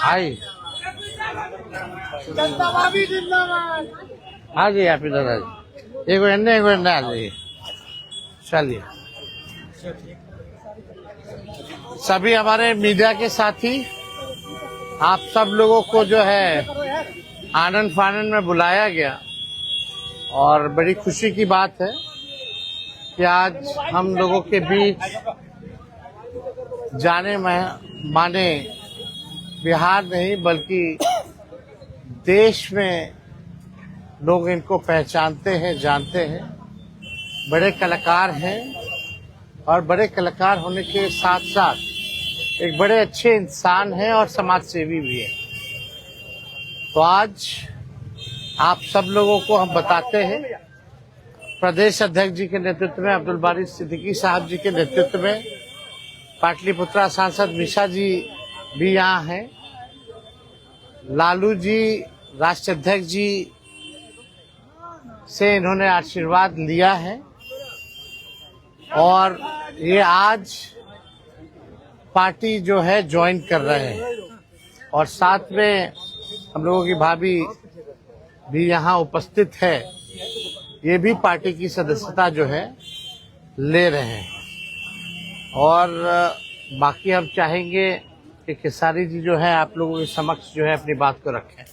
हाय हाँ जी आप इधर आ जाइए, एक मिनट आ जाइए। चलिए सभी हमारे मीडिया के साथी, आप सब लोगों को जो है आनंद फानंद में बुलाया गया और बड़ी खुशी की बात है कि आज हम लोगों के बीच जाने माने बिहार नहीं बल्कि देश में लोग इनको पहचानते हैं, जानते हैं। बड़े कलाकार हैं और बड़े कलाकार होने के साथ साथ एक बड़े अच्छे इंसान हैं और समाज सेवी भी हैं। तो आज आप सब लोगों को हम बताते हैं, प्रदेश अध्यक्ष जी के नेतृत्व में, अब्दुल बारी सिद्दीकी साहब जी के नेतृत्व में, पाटलिपुत्रा सांसद मिशा जी भी यहाँ हैं, लालू जी राष्ट्रीय अध्यक्ष जी से इन्होंने आशीर्वाद लिया है और ये आज पार्टी जो है ज्वाइन कर रहे हैं और साथ में हम लोगों की भाभी भी यहाँ उपस्थित है, ये भी पार्टी की सदस्यता जो है ले रहे हैं। और बाकी हम चाहेंगे कि खेसारी जी जो है आप लोगों के समक्ष जो है अपनी बात को रखें।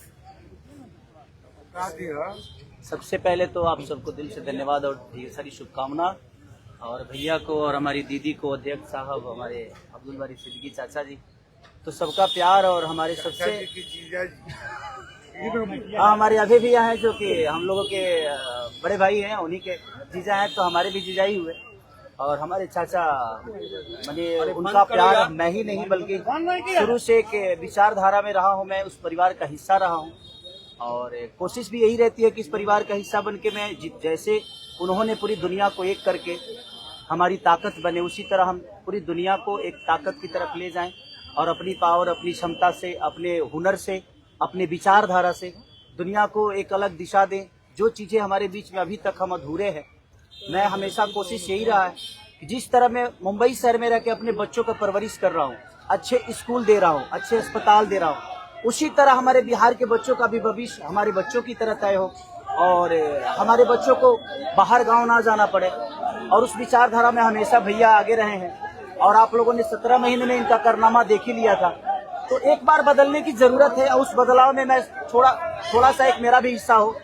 सबसे पहले तो आप सबको दिल से धन्यवाद और ढेर सारी शुभकामना, और भैया को और हमारी दीदी को, अध्यक्ष साहब, हमारे अब्दुल बारी सिद्दीकी चाचा जी, तो सबका प्यार और हमारे सबसे हमारे अभी भी यहाँ हैं जो कि हम लोगों के बड़े भाई हैं, उन्हीं के जीजा हैं, तो हमारे भी जीजा ही हुए। और हमारे चाचा मैंने उनका प्यार मैं ही नहीं बल्कि शुरू से एक विचारधारा में रहा हूँ, मैं उस परिवार का हिस्सा रहा हूँ और कोशिश भी यही रहती है कि इस परिवार का हिस्सा बन के मैं जैसे उन्होंने पूरी दुनिया को एक करके हमारी ताकत बने, उसी तरह हम पूरी दुनिया को एक ताकत की तरफ ले जाएं और अपनी पावर, अपनी क्षमता से, अपने हुनर से, अपने विचारधारा से दुनिया को एक अलग दिशा दें। जो चीज़ें हमारे बीच में अभी तक हम अधूरे हैं, मैं हमेशा कोशिश यही रहा है कि जिस तरह मैं मुंबई शहर में रह के अपने बच्चों को परवरिश कर रहा हूँ, अच्छे स्कूल दे रहा हूँ, अच्छे अस्पताल दे रहा हूँ, उसी तरह हमारे बिहार के बच्चों का भी भविष्य हमारे बच्चों की तरह तय हो और हमारे बच्चों को बाहर गांव ना जाना पड़े। और उस विचारधारा में हमेशा भैया आगे रहे हैं और आप लोगों ने 17 महीने में इनका कारनामा देख ही लिया था। तो एक बार बदलने की जरूरत है और उस बदलाव में मैं थोड़ा सा एक मेरा भी हिस्सा हो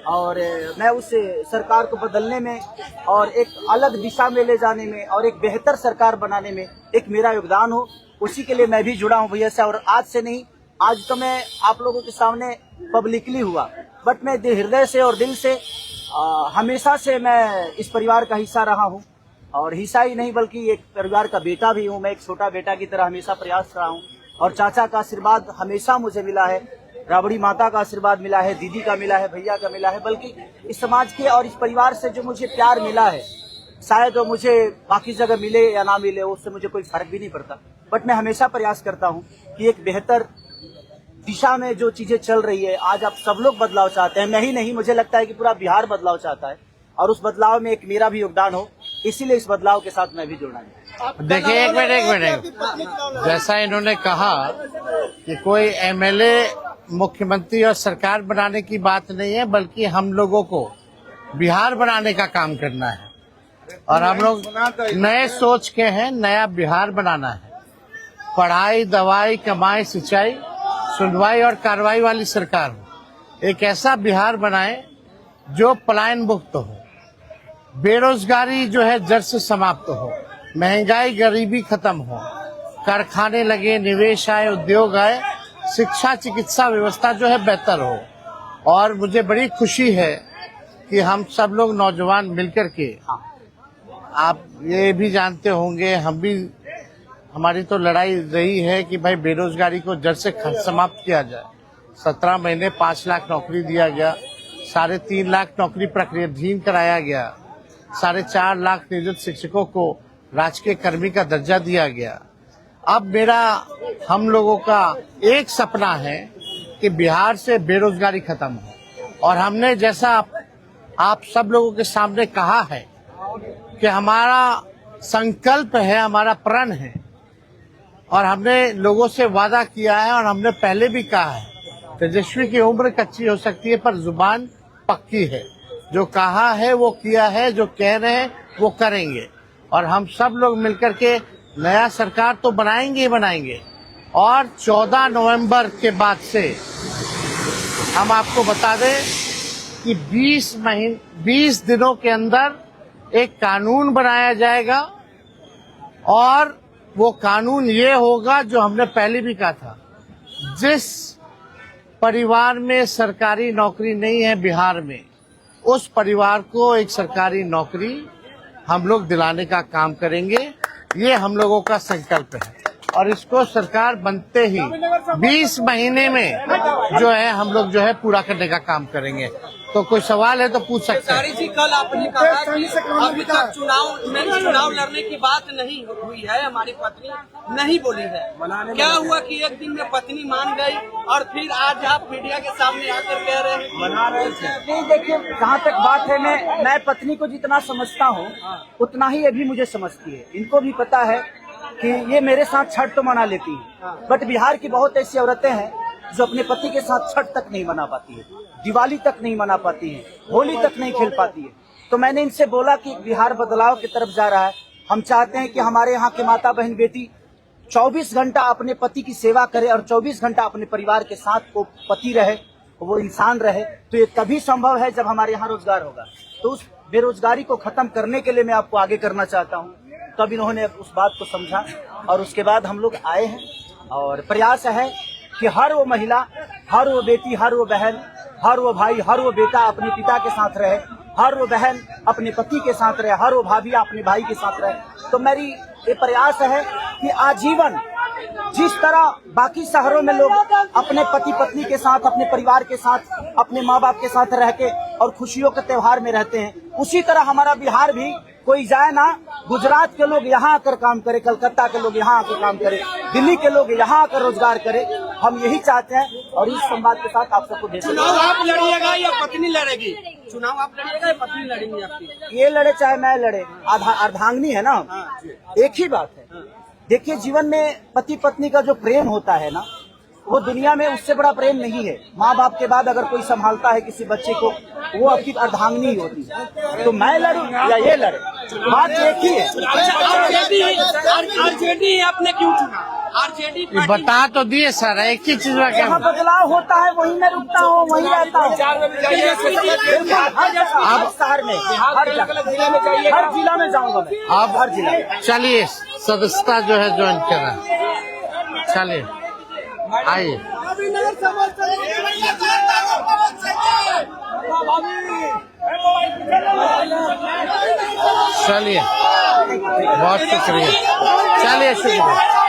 और मैं उस सरकार को बदलने में और एक अलग दिशा में ले जाने में और एक बेहतर सरकार बनाने में एक मेरा योगदान हो, उसी के लिए मैं भी जुड़ा हूँ भैया से। और आज से नहीं, आज तो मैं आप लोगों के सामने पब्लिकली हुआ, बट मैं हृदय से और दिल से हमेशा से मैं इस परिवार का हिस्सा रहा हूँ और हिस्सा ही नहीं बल्कि एक परिवार का बेटा भी हूँ। मैं एक छोटा बेटा की तरह हमेशा प्रयास रहा हूँ और चाचा का आशीर्वाद हमेशा मुझे मिला है, राबड़ी माता का आशीर्वाद मिला है, दीदी का मिला है, भैया का मिला है, बल्कि इस समाज के और इस परिवार से जो मुझे प्यार मिला है, शायद वो मुझे बाकी जगह मिले या ना मिले, उससे मुझे कोई फर्क भी नहीं पड़ता। बट मैं हमेशा प्रयास करता हूँ कि एक बेहतर दिशा में जो चीजें चल रही है, आज आप सब लोग बदलाव चाहते हैं, मैं ही नहीं, मुझे लगता है कि पूरा बिहार बदलाव चाहता है और उस बदलाव में एक मेरा भी योगदान हो, इसीलिए इस बदलाव के साथ मैं भी जुड़ना है। देखिए एक मिनट, जैसा इन्होंने कहा कि कोई एमएलए मुख्यमंत्री और सरकार बनाने की बात नहीं है बल्कि हम लोगों को बिहार बनाने का काम करना है और हम लोग नए सोच के हैं, नया बिहार बनाना है। पढ़ाई, दवाई, कमाई, सिंचाई, सुनवाई और कार्रवाई वाली सरकार हो, एक ऐसा बिहार बनाए जो पलायन मुक्त हो, बेरोजगारी जो है जड़ से समाप्त हो, महंगाई गरीबी खत्म हो, कारखाने लगे, निवेश आए, उद्योग आए, शिक्षा चिकित्सा व्यवस्था जो है बेहतर हो। और मुझे बड़ी खुशी है कि हम सब लोग नौजवान मिलकर के, आप ये भी जानते होंगे, हम भी, हमारी तो लड़ाई रही है कि भाई बेरोजगारी को जड़ से समाप्त किया जाए। 17 महीने 5 लाख नौकरी दिया गया, 3.5 लाख नौकरी प्रक्रियाधीन कराया गया, 4.5 लाख नियोजित शिक्षकों को राजकीय कर्मी का दर्जा दिया गया। अब मेरा, हम लोगों का एक सपना है कि बिहार से बेरोजगारी खत्म हो और हमने जैसा आप सब लोगों के सामने कहा है कि हमारा संकल्प है, हमारा प्रण है और हमने लोगों से वादा किया है और हमने पहले भी कहा है, तेजस्वी की उम्र कच्ची हो सकती है पर जुबान पक्की है। जो कहा है वो किया है, जो कह रहे हैं वो करेंगे और हम सब लोग मिलकर के नया सरकार तो बनाएंगे ही बनाएंगे। और 14 नवंबर के बाद से हम आपको बता दें कि 20 दिनों के अंदर एक कानून बनाया जाएगा और वो कानून ये होगा जो हमने पहले भी कहा था, जिस परिवार में सरकारी नौकरी नहीं है बिहार में, उस परिवार को एक सरकारी नौकरी हम लोग दिलाने का काम करेंगे। ये हम लोगों का संकल्प है और इसको सरकार बनते ही 20 महीने में जो है हम लोग जो है पूरा करने का काम करेंगे। तो कोई सवाल है तो पूछ सकते हैं। जी, कल आपने कहा कि अभी तक चुनाव लड़ने की बात नहीं हुई है, हमारी पत्नी नहीं बोली है। क्या हुआ कि एक दिन में पत्नी मान गई और फिर आज आप मीडिया के सामने आकर कह रहे हैं मना रहे थे? नहीं, देखिए जहाँ तक बात है, मैं पत्नी को जितना समझता हूँ उतना ही ये भी मुझे समझती है। इनको भी पता है कि ये मेरे साथ छठ तो मना लेती है, बट बिहार की बहुत ऐसी औरतें हैं जो अपने पति के साथ छठ तक नहीं मना पाती है, दिवाली तक नहीं मना पाती है, होली तक नहीं खेल पाती है। तो मैंने इनसे बोला कि बिहार बदलाव की तरफ जा रहा है। हम चाहते हैं कि हमारे यहाँ के माता बहन बेटी 24 घंटा अपने पति की सेवा करे और 24 घंटा अपने परिवार के साथ वो पति रहे, वो इंसान रहे। तो ये तभी संभव है जब हमारे यहाँ रोजगार होगा। तो उस बेरोजगारी को खत्म करने के लिए मैं आपको आगे करना चाहता हूँ। तब इन्होंने उस बात को समझा और उसके बाद हम लोग आए हैं और प्रयास है कि हर वो महिला, हर वो बेटी, हर वो बहन, हर वो भाई, हर वो बेटा अपने पिता के साथ रहे, हर वो बहन अपने पति के साथ रहे, हर वो भाभी अपने भाई के साथ रहे। तो मेरी ये प्रयास है कि आजीवन जिस तरह बाकी शहरों में लोग अपने पति पत्नी के साथ, अपने परिवार के साथ, अपने माँ बाप के साथ रह के और खुशियों के त्योहार में रहते हैं, उसी तरह हमारा बिहार भी कोई जाए ना, गुजरात के लोग यहाँ आकर काम करे, कलकत्ता के लोग यहाँ आकर काम करे, दिल्ली के लोग यहाँ आकर रोजगार करे। हम यही चाहते हैं और इस संवाद के साथ आप सबको चुनाव आप लड़िएगा या पत्नी लड़ेगी? चुनाव आप लड़िएगा या पत्नी लड़ेंगी आपकी? ये लड़े चाहे मैं लड़े, अर्धांगिनी है ना, एक ही बात है। देखिए, जीवन में पति पत्नी का जो प्रेम होता है ना, वो दुनिया में उससे बड़ा प्रेम नहीं है। माँ बाप के बाद अगर कोई संभालता है किसी बच्चे को, वो आपकी अर्धांगिनी ही होती है। तो मैं लड़ूं या ये लड़े, बात एक ही है। आरजेडी आपने क्यों चुना? आरजेडी बता तो दिए सर, एक ही चीज में जहाँ बदलाव होता है वहीं मैं रुकता हूँ, वहीं रहता हूँ। अब शहर में, हर जिला में जाऊंगा मैं। अब हर जिला चलिए, सदस्यता जो है ज्वाइन करें। चलिए आइए। चलिए, बहुत शुक्रिया। चलिए, शुक्रिया।